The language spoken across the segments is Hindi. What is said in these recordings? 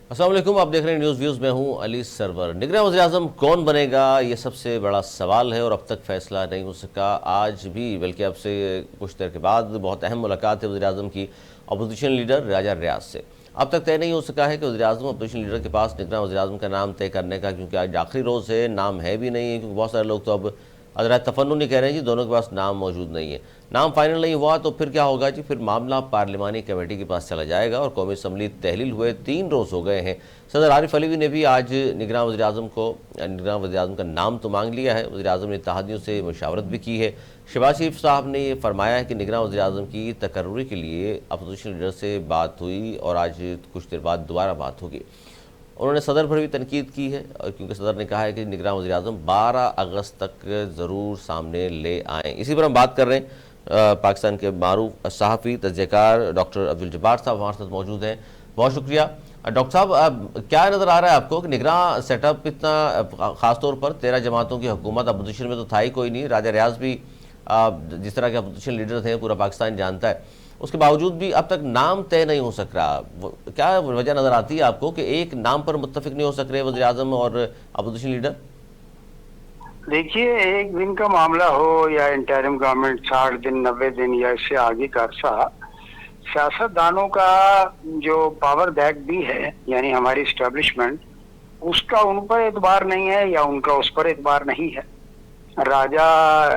अस्सलाम वालेकुम, आप देख रहे हैं न्यूज़ व्यूज़। मैं हूं अली सरवर। निगरान वज़ीर-ए-आज़म कौन बनेगा, ये सबसे बड़ा सवाल है और अब तक फैसला नहीं हो सका। आज भी बल्कि अब से कुछ देर के बाद बहुत अहम मुलाकात है वज़ीर-ए-आज़म की अपोजिशन लीडर राजा रियाज से। अब तक तय नहीं हो सका है कि वज़ीर-ए-आज़म अपोजिशन लीडर के पास निगरान वज़ीर-ए-आज़म का नाम तय करने का, क्योंकि आज आखिरी रोज़ है, नाम है भी नहीं है। क्योंकि बहुत सारे लोग तो अब अदरा तफन्नुनी कह रहे हैं जी दोनों के पास नाम मौजूद नहीं है। नाम फाइनल नहीं हुआ तो फिर क्या होगा जी? फिर मामला पार्लिमानी कमेटी के पास चला जाएगा और कौमी असम्बली तहलील हुए 3 रोज़ हो गए हैं। सदर आरिफ अलवी ने भी आज निगरान वज़ीर-ए-आज़म का नाम तो मांग लिया है। वज़ीर-ए-आज़म ने इत्तेहादियों से मुशावरत भी की है। शहबाज शरीफ साहब ने ये फरमाया है कि निगरान वज़ीर-ए-आज़म की तकर्रुरी के लिए अपोजिशन लीडर से बात हुई और आज कुछ देर बाद दोबारा बात होगी। उन्होंने सदर पर भी तनकीद की है, और क्योंकि सदर ने कहा है कि निगरान वज़ीर-ए-आज़म 12 अगस्त तक ज़रूर सामने ले आएँ। इसी पर हम बात कर रहे हैं। पाकिस्तान के मारूफ सहाफ़ी तजज़ियाकार डॉक्टर अब्दुल जब्बार साहब हमारे साथ मौजूद हैं। बहुत शुक्रिया डॉक्टर साहब। अब क्या नज़र आ रहा है आपको कि निगरान सेटअप इतना, ख़ासतौर पर 13 जमातों की हुकूमत, अपोजिशन में तो था ही कोई नहीं। राजा रियाज भी जिस तरह के अपोजिशन लीडर थे पूरा पाकिस्तान जानता है, उसके बावजूद भी अब तक नाम तय नहीं हो सक रहा। क्या वजह नज़र आती है आपको कि एक नाम पर मुत्तफिक नहीं हो सक रहे वज़ीर आज़म और अपोजिशन लीडर? देखिए, एक दिन का मामला हो या इंटरिम गवर्नमेंट 60 दिन 90 दिन या इससे आगे का अरसा, सियासतदानों का जो पावर बैक भी है यानी हमारी इस्टेब्लिशमेंट, उसका उन पर एतबार नहीं है या उनका उस पर एतबार नहीं है। राजा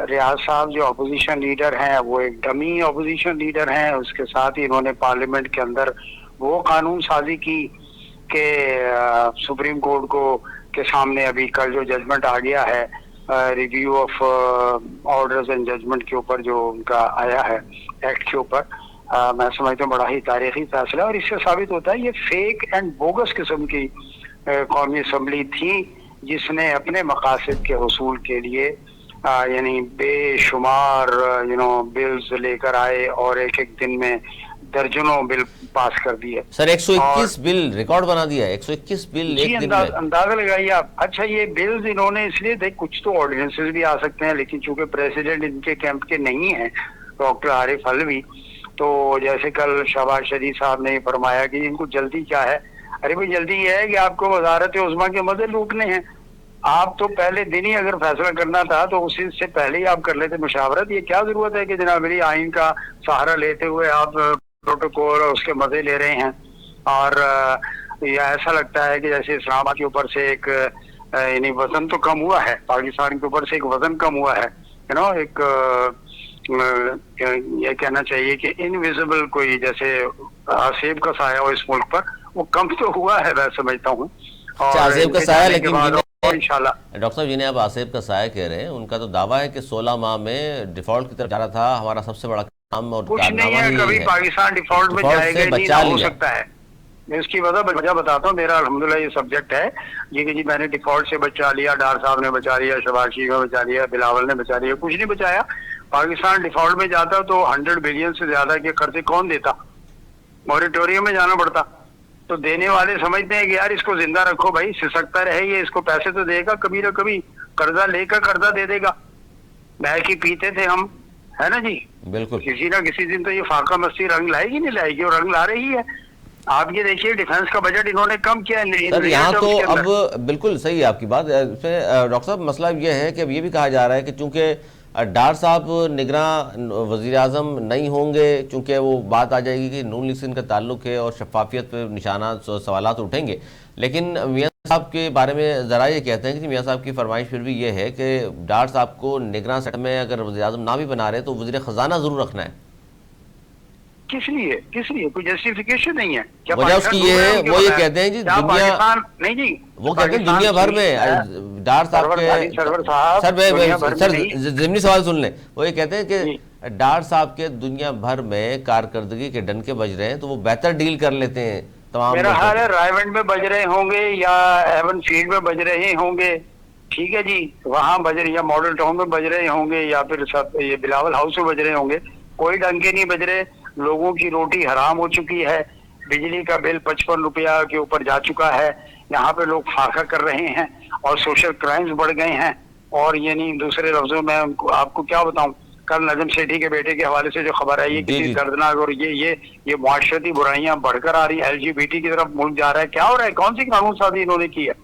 रियाज साहब जो अपोजिशन लीडर हैं वो एक डमी अपोजिशन लीडर हैं। उसके साथ ही इन्होंने पार्लियामेंट के अंदर वो कानून साजी की कि सुप्रीम कोर्ट को के सामने अभी कल जो जजमेंट आ गया है review of orders and judgement के ऊपर, जो उनका आया है एक्ट के ऊपर, मैं समझता हूँ बड़ा ही तारीखी फैसला। और इससे साबित होता है ये फेक एंड बोगस किस्म की कौमी असम्बली थी जिसने अपने मकासद के हुसूल के लिए यानी बेशुमार बिल्स लेकर आए और एक एक दिन में दर्जनों बिल पास कर दिए। सर 121 बिल रिकॉर्ड बना दिया है, 121 बिल एक दिन में। अंदाजा लगाइए आप। अच्छा, ये बिल्स इन्होंने इसलिए थे, कुछ तो ऑर्डिनेंसेस भी आ सकते हैं, लेकिन चूंकि प्रेसिडेंट इनके कैंप के नहीं है डॉक्टर आरिफ अलवी, तो जैसे कल शहबाज शरीफ साहब ने फरमाया कि इनको जल्दी क्या है। अरे भाई, जल्दी ये है कि आपको वजारत उज़्मा के मजे लूटने हैं। आप तो पहले दिन ही अगर फैसला करना था तो उसी से पहले ही आप कर लेते मुशावरत। ये क्या जरूरत है कि जनाब मेरी आइन का सहारा लेते हुए आप प्रोटोकॉल और उसके मजे ले रहे हैं। और ये ऐसा लगता है कि जैसे इस्लामाबाद के ऊपर से एक यानी वजन तो कम हुआ है, पाकिस्तान के ऊपर से एक वजन कम हुआ है, एक ये कहना चाहिए कि इनविजिबल कोई जैसे सेब का साया हो इस मुल्क पर, वो कम तो हुआ है मैं समझता हूँ। आसेब का साया, लेकिन इंशाल्लाह डॉक्टर साहब जिन्हें आप आसेब का साया कह रहे हैं, उनका तो दावा है कि 16 माह में डिफॉल्ट की तरफ जा रहा था। हमारा सबसे बड़ा काम और कुछ नहीं है, कभी पाकिस्तान डिफॉल्ट में जाएगा नहीं, ना हो सकता है। मैं इसकी वजह बताता हूँ। मेरा अल्हम्दुलिल्लाह ये सब्जेक्ट है ये कि जी मैंने डिफॉल्ट से बचा लिया, डार साहब ने बचा लिया, शहबाज शरीफ ने बचा लिया, बिलावल ने बचा लिया, कुछ नहीं बचाया। पाकिस्तान डिफॉल्ट में जाता तो 100 बिलियन से ज्यादा के कर्जे कौन देता? मॉरिटोरियम में जाना पड़ता। तो देने वाले समझते हैं कि यार इसको जिंदा रखो भाई, सिसकता रहे, ये इसको पैसे तो देगा, कभी ना कभी कर्जा लेकर कर्जा दे देगा। बह की पीते थे हम, है ना जी। बिल्कुल, किसी ना किसी दिन तो ये फाका मस्ती रंग लाएगी नहीं लाएगी, और रंग ला रही है। आप ये देखिए डिफेंस का बजट इन्होंने कम किया है सर यहाँ तो अब बिल्कुल सही है आपकी बात। डॉक्टर साहब मसला ये है कि अब ये भी कहा जा रहा है कि चूंकि डार साहब निगरान वज़ीर आज़म नहीं होंगे, चूँकि वो बात आ जाएगी कि नून लीग से इनका ताल्लुक़ है और शफाफियत पर निशाना सवालात उठेंगे। लेकिन मियाँ साहब के बारे में ज़रा ये कहते हैं कि मियाँ साहब की फरमाइश फिर भी ये है कि डार साहब को निगरान सेट में अगर वज़ीर आज़म ना भी बना रहे तो वज़ीर ख़जाना ज़रूर रखना है। किस लिए कोई जस्टिफिकेशन नहीं है क्या? वजह उसकी ये है, वो ये कहते हैं जी दुनिया नहीं जी, वो कहते हैं दुनिया भर में डार साहब के सर ज़िमनी सवाल सुन लें। वो ये कहते हैं कि डार साहब के दुनिया भर में कारकर्दगी के डंके बज रहे हैं तो वो बेहतर डील कर लेते हैं तमाम। मेरा ख्याल है रायवंड में बज रहे होंगे या एवन फील्ड में बज रहे होंगे, ठीक है जी, वहां बज रहे, या मॉडल टाउन में बज रहे होंगे, या फिर सब ये बिलावल हाउस में बज रहे होंगे। कोई डंके नहीं बज रहे। लोगों की रोटी हराम हो चुकी है, बिजली का बिल 55 रुपया के ऊपर जा चुका है, यहाँ पे लोग फाका कर रहे हैं और सोशल क्राइम्स बढ़ गए हैं। और यानी दूसरे लफ्जों में आपको क्या बताऊं, कल नजम सेठी के बेटे के हवाले से जो खबर आई है जी, कितनी जी। दर्दनाक, और ये मुआशरती बुराइयां बढ़कर आ रही है, एलजीबीटी की तरफ मुल्क जा रहा है। क्या हो रहा है, कौन सी कानून साजी इन्होंने की है?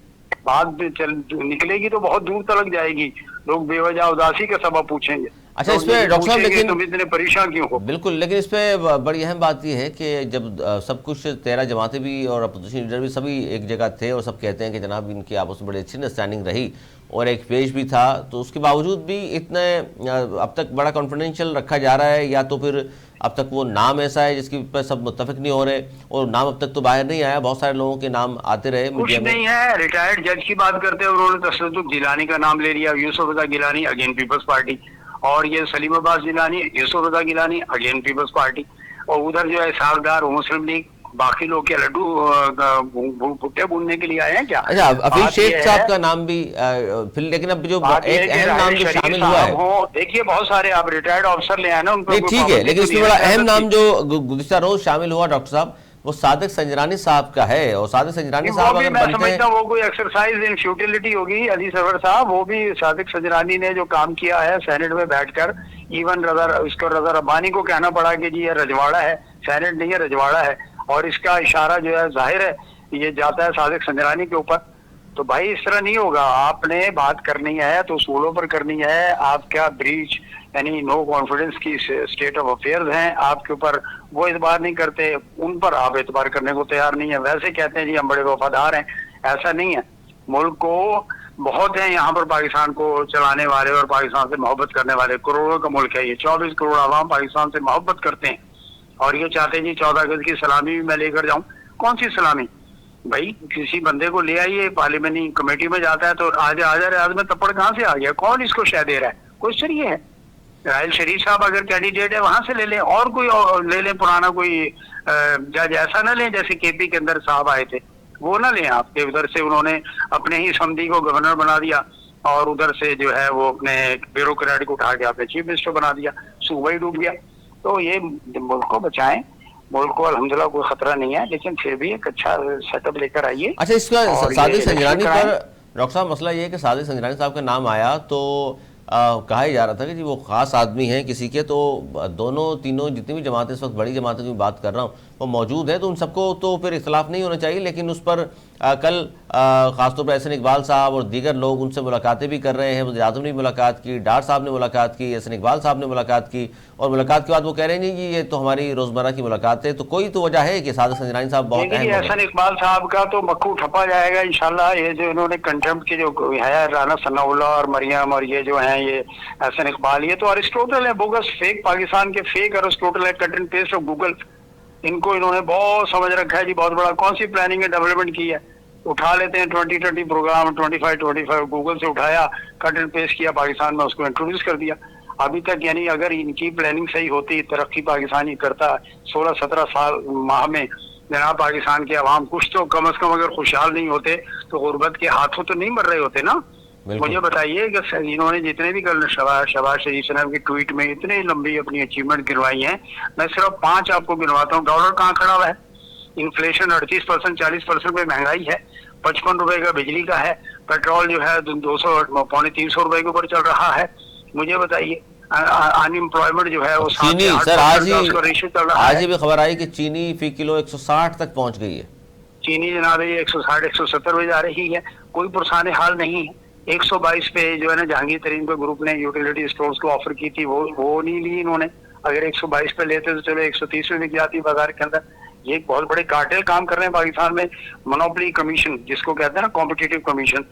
बात निकलेगी तो बहुत दूर तक जाएगी, लोग बेवजह उदासी का सबब पूछेंगे। अच्छा, तो इस पे ये डॉक्टर साहब पूछेंगे लेकिन तुम इतने परेशान क्यों हो? बिल्कुल, लेकिन इस पे बड़ी अहम बात यह है कि जब सब कुछ 13 जमातें भी और अपोजिशन लीडर भी सभी एक जगह थे और सब कहते हैं कि जनाब इनकी आपस में बड़ी अच्छी अंडरस्टैंडिंग रही और एक पेश भी था, तो उसके बावजूद भी इतने अब तक बड़ा कॉन्फिडेंशियल रखा जा रहा है, या तो फिर अब तक वो नाम ऐसा है जिसके पर सब मुत्तफिक नहीं हो रहे, और नाम अब तक तो बाहर नहीं आया, बहुत सारे लोगों के नाम आते रहे कुछ मीडिया में। नहीं है, रिटायर्ड जज की बात करते हैं, उन्होंने तसद्दुक जिलानी का नाम ले लिया, यूसुफ रजा गिलानी अगेन पीपल्स पार्टी, और ये सलीम अब्बास जिलानी, यूसुफ रजा गिलानी अगेन पीपल्स पार्टी, और उधर जो है सागदार मुस्लिम लीग, बाकी लोग क्या लड्डू भुट्टे भूनने के लिए आए हैं क्या? अच्छा, हफीज बात शेख ये साहब है- का नाम भी फिर, लेकिन अब जो बात ये है एक कि अहम नाम राहिल जो शरीफ शामिल हुआ साहब है, हो, देखिए बहुत सारे आप रिटायर्ड ऑफिसर ले आए ना, उनको नहीं कोई ठीक है, पाबंदी लेकिन तो इसमें नहीं बड़ा है, अहम सियासत नाम जो गुज़िश्ता रोज शामिल हुआ डॉक्टर साहब, वो सादिक संजरानी साहब का है, और सादिक संजरानी वो साहब भी अगर मैं बनते हैं, समझता हूँ वो कोई एक्सरसाइज इन फ्यूटिलिटी होगी। अली सरवर साहब, वो भी सादिक सजरानी ने जो काम किया है सेनेट में बैठकर, इवन रजा रब्बानी को कहना पड़ा कि जी ये रजवाड़ा है, सेनेट नहीं है रजवाड़ा है, और इसका इशारा जो है जाहिर है ये जाता है सादिक संजरानी के ऊपर। तो भाई इस तरह नहीं होगा, आपने बात करनी है तो उसूलों पर करनी है। आप क्या ब्रीच यानी नो कॉन्फिडेंस की स्टेट ऑफ अफेयर्स हैं आपके ऊपर, वो एतबार नहीं करते, उन पर आप एतबार करने को तैयार नहीं है। वैसे कहते हैं जी हम बड़े वफादार हैं, ऐसा नहीं है। मुल्क को बहुत है यहाँ पर पाकिस्तान को चलाने वाले और पाकिस्तान से मोहब्बत करने वाले, करोड़ों का मुल्क है ये, 24 करोड़ आवाम पाकिस्तान से मोहब्बत करते हैं, और ये चाहते हैं जी 14 अगस्त की सलामी भी मैं लेकर जाऊं। कौन सी सलामी भाई? किसी बंदे को ले आइए, पार्लियामेंट कमेटी में जाता है तो आज में तप्पड़ कहाँ से आ गया? कौन इसको शह दे रहा है? क्वेश्चन ये है। राहिल शरीफ साहब अगर कैंडिडेट है वहां से ले लें, और कोई ले लें, पुराना कोई जज ऐसा ना लें जैसे केपी के अंदर साहब आए थे, वो ना लें आपके। उधर से उन्होंने अपने ही समधी को गवर्नर बना दिया, और उधर से जो है वो अपने ब्यूरोक्रेट को उठा के आपने चीफ मिनिस्टर बना दिया, सूबा ही डूब गया। तो ये मुल्क को बचाएं, मुल्क को अल्हम्दुलिल्लाह कोई खतरा नहीं है, लेकिन फिर भी एक अच्छा सेटअप लेकर आइए। अच्छा, इसका और सादिक ये संजरानी इलेक्शन पर डॉक्टर साहब मसला ये है कि सादिक संजरानी साहब का नाम आया तो कहा ही जा रहा था कि जी वो खास आदमी हैं किसी के, तो दोनों तीनों जितनी भी जमातें, इस वक्त बड़ी जमातों की बात कर रहा हूँ, वो मौजूद है, तो उन सबको तो फिर इख्तलाफ नहीं होना चाहिए, लेकिन उस पर कल खासतौर पर एहसन इकबाल साहब और दीगर लोग उनसे मुलाकातें भी कर रहे हैं। वज़ीर आज़म ने मुलाकात की, डार साहब ने मुलाकात की, एहसन इकबाल साहब ने मुलाकात की, और मुलाकात के बाद वो कह रहे हैं जी ये तो हमारी रोज़मर्रा की मुलाकात है, तो कोई तो वजह है कि सादिक संजरानी साहब बहुत अहम है। एहसन इकबाल साहब का तो मक्खू ठपा जाएगा इंशाल्लाह। ये जो इन्होंने कंटेम्प्ट के जो है राना सनाउल्लाह और मरियम और ये जो हैं ये एहसन इकबाल, ये तो अरिस्टोटल है, बोगस, फेक, पाकिस्तान के फेक अरिस्टोटल है, cut and paste of Google. इनको इन्होंने बहुत समझ रखा है जी, बहुत बड़ा। कौन सी प्लानिंग है, डेवलपमेंट की है? उठा लेते हैं 2020 प्रोग्राम, 25 गूगल से उठाया, कट एंड पेस्ट किया, पाकिस्तान में उसको इंट्रोड्यूस कर दिया। अभी तक यानी अगर इनकी प्लानिंग सही होती, तरक्की पाकिस्तानी करता 16-17 साल माह में, जनाब पाकिस्तान के अवाम कुछ तो कम अज कम अगर खुशहाल नहीं होते तो गुर्बत के हाथों तो नहीं मर रहे होते ना। मुझे बताइए कि इन्होंने जितने भी कल शहबाज शरीफ साहब की ट्वीट में इतनी लंबी अपनी अचीवमेंट गिनवाई है, मैं सिर्फ 5 आपको गिनवाता हूँ। डॉलर कहाँ खड़ा हुआ है? इन्फ्लेशन 38%, 40% पे महंगाई है, 55 रुपए का बिजली का है, पेट्रोल जो है 200 पौने 300 रुपए के ऊपर चल रहा है। मुझे बताइए अनएम्प्लॉयमेंट जो है वो चीनी सर आज ही भी खबर आई कि चीनी फी किलो 160 तक पहुंच गई है। चीनी जनाब ये 160-170 में जा रही है, कोई पुरसाने हाल नहीं है। 122 पे जो है ना जहांगीर तरीन के ग्रुप ने यूटिलिटी स्टोर्स को ऑफर की थी, वो नहीं ली इन्होंने। अगर 122 पे लेते तो चलो 130 में बिक जाती बाजार के अंदर। ये एक बहुत बड़े कार्टेल काम कर रहे हैं पाकिस्तान में। मोनोपोली कमीशन जिसको कहते हैं ना, कॉम्पिटिटिव कमीशन,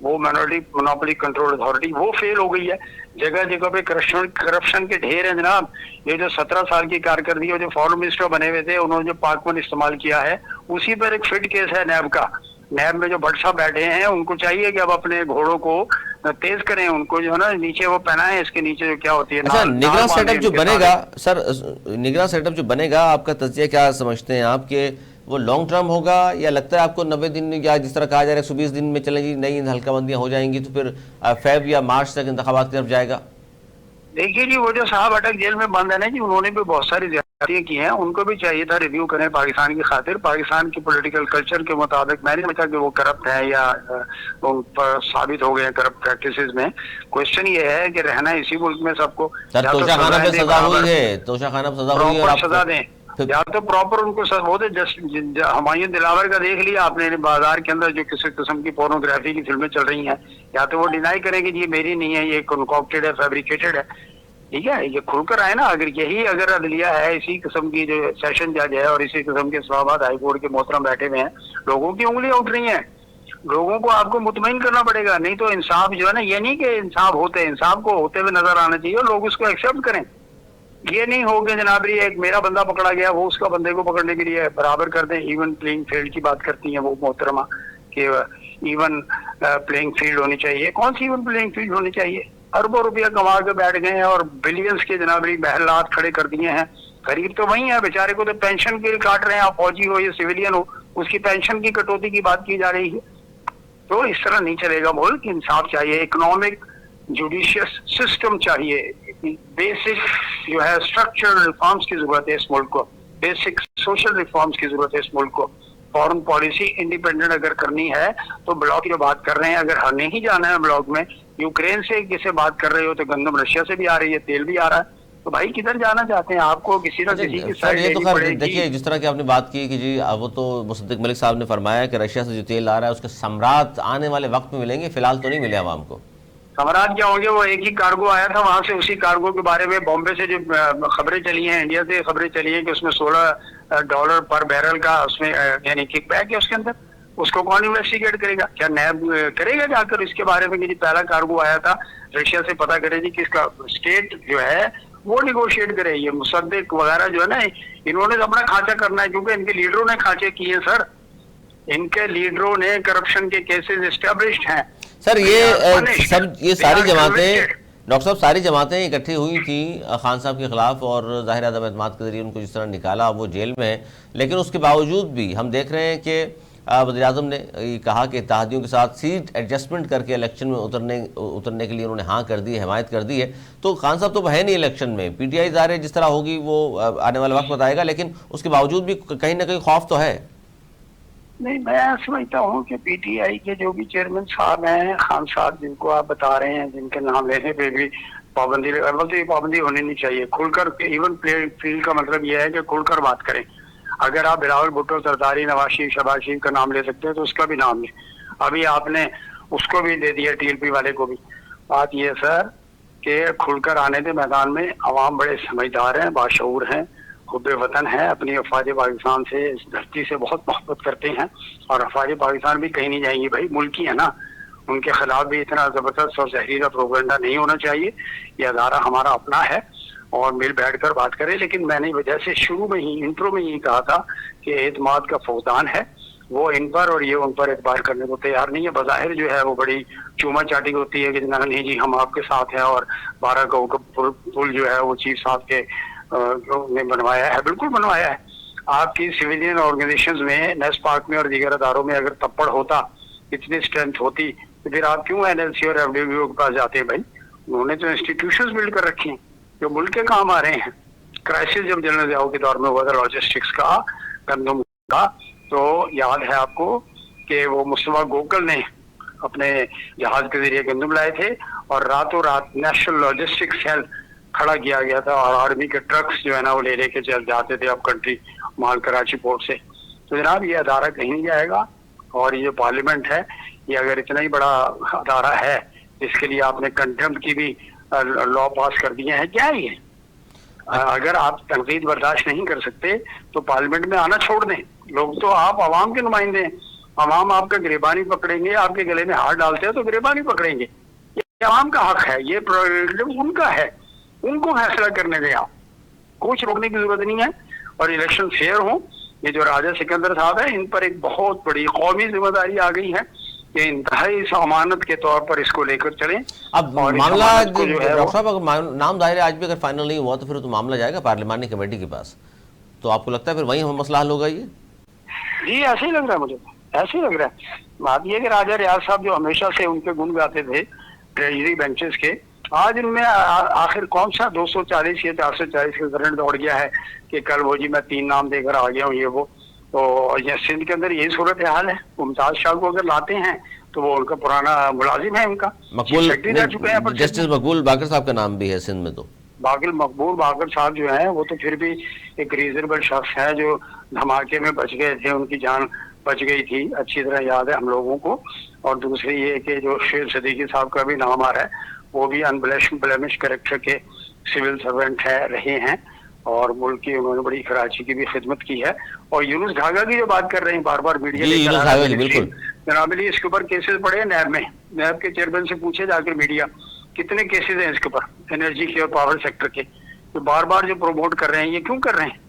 वो मिनोरिटी मोनोपोली कंट्रोल अथॉरिटी, वो फेल हो गई है। जगह जगह पे करप्शन के ढेर हैं जनाब। ये जो 17 साल की कारकर्दगी और जो फॉरेन मिनिस्टर बने हुए थे, उन्होंने जो पाकवन इस्तेमाल किया है, उसी पर एक फिट केस है नैब का। नैब में जो भट्ट साहब बैठे हैं, उनको चाहिए कि अब अपने घोड़ों को तेज करें, उनको जो है ना नीचे वो पहनाएं, इसके नीचे जो क्या होती है। अच्छा, निगरान सेटअप जो बनेगा सर, निगरान सेटअप जो बनेगा, आपका तज्जिया क्या समझते हैं आप कि वो लॉन्ग टर्म होगा, या लगता है आपको 90 दिन या जिस तरह कहा जा रहा है 120 दिन में चलेगी, नई हल्काबंदियां हो जाएंगी तो फिर फेब या मार्च तक इंतखाबात की तरफ जाएगा? देखिए जी, वो जो साहब अटक जेल में बंद है ना जी, उन्होंने भी बहुत सारी की हैं, उनको भी चाहिए था रिव्यू करें पाकिस्तान की खातिर, पाकिस्तान की पॉलिटिकल कल्चर के मुताबिक। मैंने नहीं कि वो करप्ट है या वो साबित हो गए हैं करप्ट प्रैक्टिसेस में। क्वेश्चन ये है कि रहना इसी मुल्क में सबको, सर या तो तोशाखाना पे सजा हुई बराबर है, तोशाखाना पे सजा हुई है और प्रॉपर सजा आप दें, या तो प्रॉपर उनको वो तो जस्ट हुमायूं दिलावर का देख लिया आपने बाजार के अंदर जो किसी किस्म की पोर्नोग्राफी की फिल्में चल रही हैं, या तो वो डिनाई करें कि ये मेरी नहीं है, ये कंकॉक्टेड है, फैब्रिकेटेड है। ठीक है, ये खुलकर आए ना। अगर अदलिया है, इसी किस्म की जो सेशन जज है और इसी किस्म के इस्लामाबाद हाई कोर्ट के मोहतरम बैठे हुए हैं, लोगों की उंगलियां उठ रही हैं। लोगों को आपको मुतमईन करना पड़ेगा, नहीं तो इंसाफ जो है ना, ये नहीं कि इंसाफ को होते हुए नजर आना चाहिए और लोग उसको एक्सेप्ट करें। ये नहीं हो कि जनाबरी एक मेरा बंदा पकड़ा गया, वो उसका बंदे को पकड़ने के लिए बराबर कर दें। इवन प्लेइंग फील्ड की बात करती हैं वो मोहतरमा कि इवन प्लेइंग फील्ड होनी चाहिए। कौन सी इवन प्लेइंग फील्ड होनी चाहिए? अरबों रुपया कमा के बैठ गए हैं और बिलियंस के जनाबरी महलात खड़े कर दिए हैं। गरीब तो वही है, बेचारे को तो पेंशन के लिए काट रहे हैं। आप फौजी हो या सिविलियन हो, उसकी पेंशन की कटौती की बात की जा रही है। तो इस तरह नहीं चलेगा मुल्क। इंसाफ चाहिए, इकोनॉमिक जुडिशियस सिस्टम चाहिए, बेसिक जो है स्ट्रक्चरल रिफॉर्म्स की जरूरत है इस मुल्क को, बेसिक सोशल रिफॉर्म्स की जरूरत है इस मुल्क को। फॉरेन पॉलिसी इंडिपेंडेंट अगर करनी है तो ब्लॉक की बात कर रहे हैं, अगर नहीं जाना है ब्लॉक में, यूक्रेन से किसी बात कर रहे हो तो गंदम रशिया से भी आ रही है, तेल भी आ रहा है, तो भाई किधर जाना चाहते हैं? आपको किसी न किसी की साइड ये तो लेनी खैर पड़ेगी। देखिए, जिस तरह की आपने बात की कि जी वो तो मुसद्दिक मलिक साहब ने फरमाया कि रशिया से जो तेल आ रहा है उसके सम्राट आने वाले वक्त में मिलेंगे, फिलहाल तो नहीं मिले आवाम को। सम्राट क्या होंगे? वो एक ही कार्गो आया था वहां से, उसी कार्गो के बारे में बॉम्बे से जो खबरें चली हैं, इंडिया से खबरें चली हैं कि उसमें $16 पर बैरल का उसमें यानी किकबैक है उसके अंदर। उसको कौन इन्वेस्टिगेट करेगा? क्या नैब करेगा जाकर इसके बारे में कि जी पहला कार्गो आया था रशिया से, पता करे जी किसका? स्टेट जो है वो निगोशिएट करे। ये मुसद्दिक वगैरह जो है ना, इन्होंने तो अपना खांचा करना है, क्योंकि इनके लीडरों ने खांचे किए सर। इनके लीडरों ने करप्शन के केसेस एस्टेब्लिश्ड हैं सर। ये सारी जमातें, डॉक्टर साहब, सारी जमातें इकट्ठी हुई थी खान साहब के खिलाफ और ज़ाहिर अदम एतमाद के जरिए उनको जिस तरह निकाला, वो जेल में है, लेकिन उसके बावजूद भी हम देख रहे हैं कि वज़ीर आज़म ने ये कहा कि इत्तेहादियों के साथ सीट एडजस्टमेंट करके इलेक्शन में उतरने के लिए उन्होंने हाँ कर दी है, हिमायत कर दी है। तो खान साहब तो है नहीं इलेक्शन में, PTI ज़ाहिर जिस तरह होगी वो आने वाला वक्त बताएगा, लेकिन उसके बावजूद भी कहीं ना कहीं खौफ तो है। नहीं, मैं समझता हूँ कि PTI के जो भी चेयरमैन साहब हैं, खान साहब जिनको आप बता रहे हैं, जिनके नाम लेने पे भी पाबंदी, तो ये पाबंदी होनी नहीं चाहिए। खुलकर, इवन प्ले फील्ड का मतलब यह है कि खुलकर बात करें। अगर आप बिलावल भुट्टो, सरदारी, नवाज शरीफ, शहबाज शरीफ का नाम ले सकते हैं तो उसका भी नाम लें। अभी आपने उसको भी दे दिया, TLP वाले को भी। बात यह सर कि खुलकर आने दे मैदान में। अवाम बड़े समझदार हैं, बाशऊर हैं, हुब्बे वतन है, अपनी अफवाज पाकिस्तान से, इस धरती से बहुत मोहब्बत करते हैं। और अफवाज पाकिस्तान भी कहीं नहीं जाएंगी भाई, मुल्की है ना। उनके खिलाफ भी इतना जबरदस्त और जहरीला प्रोपेगेंडा नहीं होना चाहिए। यह अदारा हमारा अपना है और मिल बैठकर बात करें। लेकिन मैंने वजह से शुरू में ही, इंट्रो में ही कहा था कि एतमाद का फौजदान है वो इन पर, और ये उन पर एतबार करने को तैयार नहीं है। बज़ाहिर जो है वो बड़ी चूमा चाटी होती है कि नहीं जी हम आपके साथ हैं, और 12 गाँव का पुल जो है वो चीफ साहब के ने बनवाया है। बिल्कुल बनवाया है। आपकी सिविलियन ऑर्गेनाइजेशंस में, नेस पार्क में और दीगर अदारों में अगर तप्पड़ होता, इतनी स्ट्रेंथ होती, तो फिर आप क्यों NLC और FWO के पास जाते हैं भाई? उन्होंने तो इंस्टीट्यूशंस बिल्ड कर रखी हैं जो मुल्क के काम आ रहे हैं। क्राइसिस जब जनरल ज़ियाओं के दौर में हुआ था लॉजिस्टिक्स का, गंदम का, तो याद है आपको कि वो मुस्तफा गोकल ने अपने जहाज के जरिए गंदम लाए थे और रातों रात नेशनल लॉजिस्टिक सेल खड़ा किया गया था, और आर्मी के ट्रक्स जो है ना वो ले लेके चल जाते थे अब कंट्री माल कराची पोर्ट से। तो जनाब ये अदारा कहीं नहीं जाएगा। और ये पार्लियामेंट है, ये अगर इतना ही बड़ा अदारा है, इसके लिए आपने कंटेम्प्ट की भी लॉ पास कर दिए हैं। क्या है ये? अगर आप तनकीद बर्दाश्त नहीं कर सकते तो पार्लियामेंट में आना छोड़ दें। लोग तो आप आवाम के नुमाइंदे हैं, आवाम आपका गिरबानी पकड़ेंगे, आपके गले में हाथ डालते हैं तो गिरबानी पकड़ेंगे। ये आवाम का हक है, ये प्रोग्रेटिव उनका है, उनको फैसला करने दें। आप कुछ रोकने की जरूरत नहीं है। और इलेक्शन फेयर हो। ये जो राजा सिकंदर साहब है, इन पर एक बहुत बड़ी कौमी जिम्मेदारी आ गई है कि इंतहाई अमानत के तौर पर इसको लेकर चलें। अब मामला डॉक्टर साहब, अगर नाम जाहिर है आज भी अगर फाइनल नहीं हुआ तो फिर तो मामला जाएगा पार्लियामानी कमेटी के पास, तो आपको लगता है फिर वही मसला हल होगा? ये जी ऐसे ही लग रहा है मुझे, ऐसे ही लग रहा है। बात यह कि राजा रियाज साहब जो हमेशा से उनके गुण गाते थे ट्रेजरी बेंचेस के, आज इनमें आखिर कौन सा 240 या 440 का करंट दौड़ गया है कि कल वो जी मैं 3 नाम देकर आ गया हूँ ये वो। तो ये सिंध के अंदर यही सूरत हाल है। मुमताज शाह को अगर लाते हैं तो वो उनका पुराना मुलाजिम है, उनका सेक्रेटरी रह चुके हैं। जस्टिस मकबूल बाकर साहब का नाम भी है सिंध में। तो मकबूल बाकर साहब जो है वो तो फिर भी एक रीजनेबल शख्स है जो धमाके में बच गए थे, उनकी जान बच गई थी, अच्छी तरह याद है हम लोगों को। और दूसरी ये कि जो शेर सदीकी साहब का भी नाम आ रहा है, वो भी अनब्लेमिश कैरेक्टर के सिविल सर्वेंट है रहे हैं और मुल्क की उन्होंने बड़ी कराची की भी खिदमत की है। और यूनुस ढागा की जो बात कर रहे हैं बार बार मीडिया जनाब अली, इसके ऊपर केसेस पड़े हैं नैब में। नैब के चेयरमैन से पूछे जाकर मीडिया कितने केसेस हैं इसके ऊपर एनर्जी के और पावर सेक्टर के, तो बार बार जो प्रमोट कर रहे हैं ये क्यों कर रहे हैं?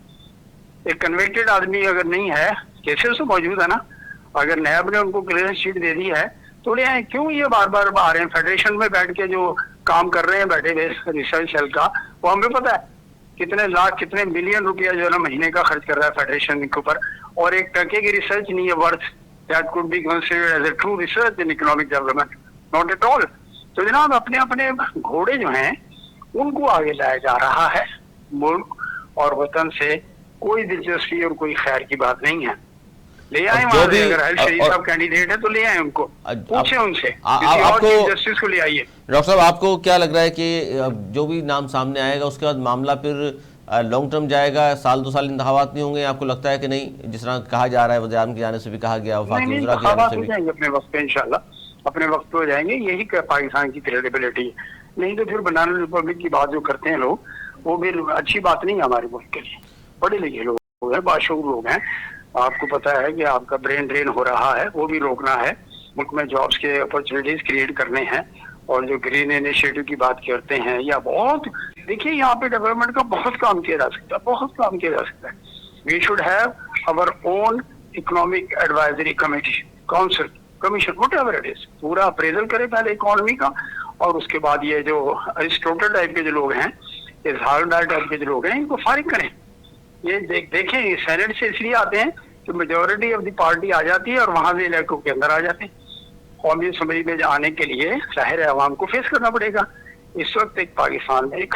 एक कन्विक्टेड आदमी अगर नहीं है, केसेस तो मौजूद है ना, अगर नैब ने उनको क्लियरेंस शीट दे दी है तो ले आए, क्यों ये बार बार आ रहे हैं? फेडरेशन में बैठ के जो काम कर रहे हैं बैठे हुए रिसर्च सेल का, वो हमें पता है कितने लाख कितने मिलियन रुपया जो है ना महीने का खर्च कर रहा है फेडरेशन के ऊपर, और एक टके की रिसर्च नहीं है worth that could be considered as a true research in economic development, not at all. तो जनाब अपने अपने घोड़े जो हैं उनको आगे लाया जा रहा है। मुल्क और वतन से कोई दिलचस्पी और कोई खैर की बात नहीं है। ले आए वहां से, अगर अहल शरीफ साहब कैंडिडेट है तो ले आए उनको, पूछे उनसे, किसी और चीफ जस्टिस को ले आइए। डॉक्टर साहब आपको क्या लग रहा है कि जो भी नाम सामने आएगा उसके बाद मामला फिर लॉन्ग टर्म जाएगा, साल 2 साल इंतखाबात नहीं होंगे? आपको लगता है कि नहीं, जिस तरह कहा जा रहा है वज़ीर आज़म की जाने से भी कहा गया, अपने वक्त पे इंशाल्लाह अपने वक्त पे हो जाएंगे। यही पाकिस्तान की क्रेडिबिलिटी है। नहीं तो फिर बनाना रिपब्लिक की बात जो करते हैं लोग, वो भी अच्छी बात नहीं है हमारे मुल्क के लिए। पढ़े लिखे लोग हैं, बाशऊर लोग हैं, आपको पता है कि आपका ब्रेन ड्रेन हो रहा है, वो भी रोकना है। मुल्क में जॉब्स के अपॉर्चुनिटीज क्रिएट करने हैं, और जो ग्रीन इनिशिएटिव की बात करते हैं या बहुत, देखिए यहाँ पे डेवलपमेंट का बहुत काम किया जा सकता है, बहुत काम किया जा सकता है। We should have our own economic advisory committee, council, commission, whatever it is, पूरा अप्रेजल करे पहले इकोनॉमी का, और उसके बाद ये जो अरिस्टोटल टाइप के जो लोग हैं, इजहारदार टाइप के जो लोग हैं, इनको फारिग करें। ये देखें सेनेट से इसलिए आते हैं कि मेजोरिटी ऑफ द पार्टी आ जाती है और वहां से इलाकों के अंदर आ जाते हैं। कौमी असम्बली में आने के लिए जाहिर है अवाम को फेस करना पड़ेगा। इस वक्त एक पाकिस्तान में एक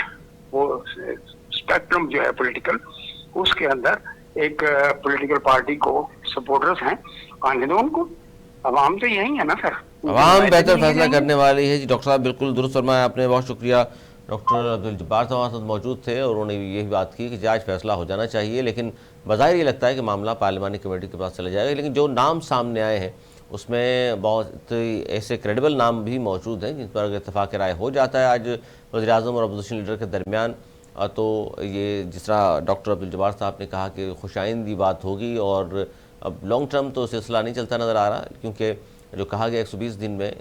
वो स्पेक्ट्रम जो है पॉलिटिकल, उसके अंदर एक पॉलिटिकल पार्टी को सपोर्टर्स हैं, आने दो उनको। अवाम तो यही है ना सर, अवाम बेहतर फैसला करने वाली है जी। डॉक्टर साहब बिल्कुल दुरुस्त फरमाया आपने, बहुत शुक्रिया। डॉक्टर अब्दुल जब्बार साहब हमारे साथ मौजूद थे और उन्होंने यही बात की कि आज फैसला हो जाना चाहिए, लेकिन बज़ाहिर ये लगता है कि मामला पार्लिमानी कमेटी के पास चला जाएगा। लेकिन जो नाम सामने आए हैं उसमें बहुत ऐसे क्रेडिबल नाम भी मौजूद हैं जिन पर अगर इत्तेफाक राय हो जाता है आज वज़ीर आज़म और अपोजिशन लीडर के दरमियान, तो ये जिस तरह डॉक्टर अब्दुल जब्बार साहब ने कहा कि खुशाइंदी बात होगी। और अब लॉन्ग टर्म तो सिलसिला नहीं चलता नज़र आ रहा, क्योंकि जो कहा गया 120 दिन में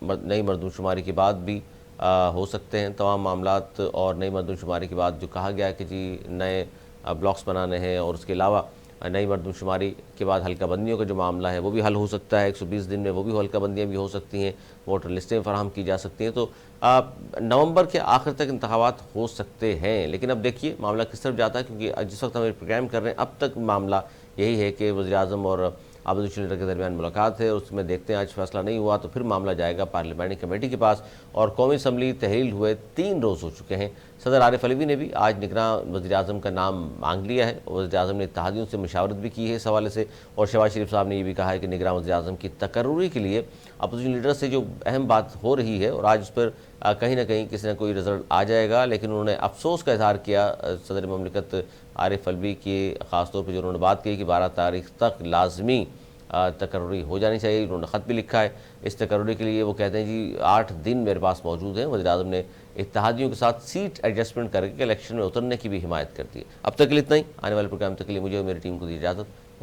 नई मरदमशुमारी के बाद भी हो सकते हैं तमाम मामलात, और नई मरदमशुमारी के बाद जो कहा गया कि जी नए ब्लॉक्स बनाने हैं, और उसके अलावा नई मरदमशुमारी के बाद हल्का बंदियों का जो मामला है वो भी हल हो सकता है 120 दिन में, वो भी हल्का बंदियाँ भी हो सकती हैं, वोटर लिस्टें फराहम की जा सकती हैं। तो नवंबर के आखिर तक इंतखाबात हो सकते हैं। लेकिन अब देखिए मामला किस तरफ जाता है, क्योंकि जिस वक्त हम प्रोग्राम कर रहे हैं अब तक मामला यही है कि वज़ीर आज़म और अपोजिशन लीडर के दरमियान मुलाकात है, और उसमें देखते हैं आज फैसला नहीं हुआ तो फिर मामला जाएगा पार्लियामानी कमेटी के पास। और कौमी असम्बली तहलील हुए 3 रोज़ हो चुके हैं। सदर आरिफ अलवी ने भी आज निगरान वज़ीर आज़म का नाम मांग लिया है। वज़ीर आज़म ने इत्तेहादियों से मशावरत भी की है इस हवाले से, और शहबाज शरीफ साहब ने ये भी कहा है कि निगरान वज़ीर आज़म की तकर्रुरी के लिए अपोजिशन लीडर से जो अहम बात हो रही है, और आज उस पर कहीं ना कहीं किसी न कोई रिजल्ट आ जाएगा। लेकिन उन्होंने अफसोस का इजहार किया सदर ममलिकत आरिफ अलवी की, ख़ासतौर पर जो उन्होंने बात की कि 12 तारीख तक लाजमी तकर्रुरी हो जानी चाहिए। उन्होंने ख़त भी लिखा है इस तकर्रुरी के लिए। वो कहते हैं जी 8 दिन मेरे पास मौजूद हैं। वज़ीर आज़म ने इत्तेहादियों के साथ सीट एडजस्टमेंट करके इलेक्शन में उतरने की भी हिमायत करती है। अब तक के लिए इतना ही। आने वाले प्रोग्राम तक के लिए मुझे और मेरी टीम को दी इजाज़त।